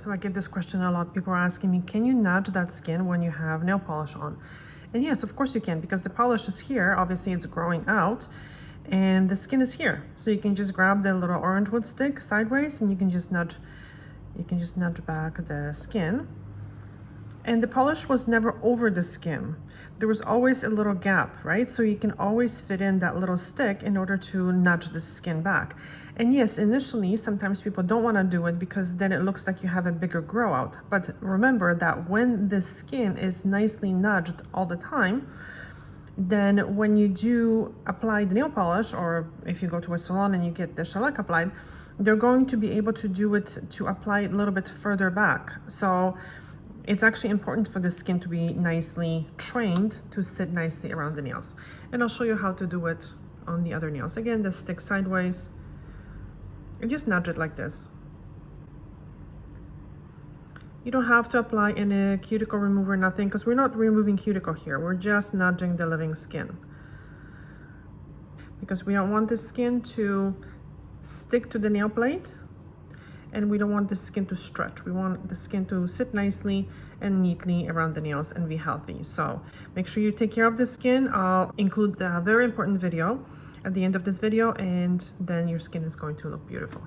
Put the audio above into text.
So I get this question a lot. People are asking me, can you nudge that skin when you have nail polish on? And yes, of course you can, because the polish is here. Obviously it's growing out and the skin is here. So you can just grab the little orange wood stick sideways and you can just nudge back the skin. And the polish was never over the skin. There was always a little gap, right? So you can always fit in that little stick in order to nudge the skin back. And yes, initially, sometimes people don't want to do it because then it looks like you have a bigger grow out. But remember that when the skin is nicely nudged all the time, then when you do apply the nail polish, or if you go to a salon and you get the shellac applied, they're going to be able to do it to apply it a little bit further back. So it's actually important for the skin to be nicely trained to sit nicely around the nails. And I'll show you how to do it on the other nails. Again, the stick sideways and just nudge it like this. You don't have to apply any cuticle remover, nothing, because we're not removing cuticle here. We're just nudging the living skin. Because we don't want the skin to stick to the nail plate, and we don't want the skin to stretch. We want the skin to sit nicely and neatly around the nails and be healthy. So make sure you take care of the skin. I'll include a very important video at the end of this video, and then your skin is going to look beautiful.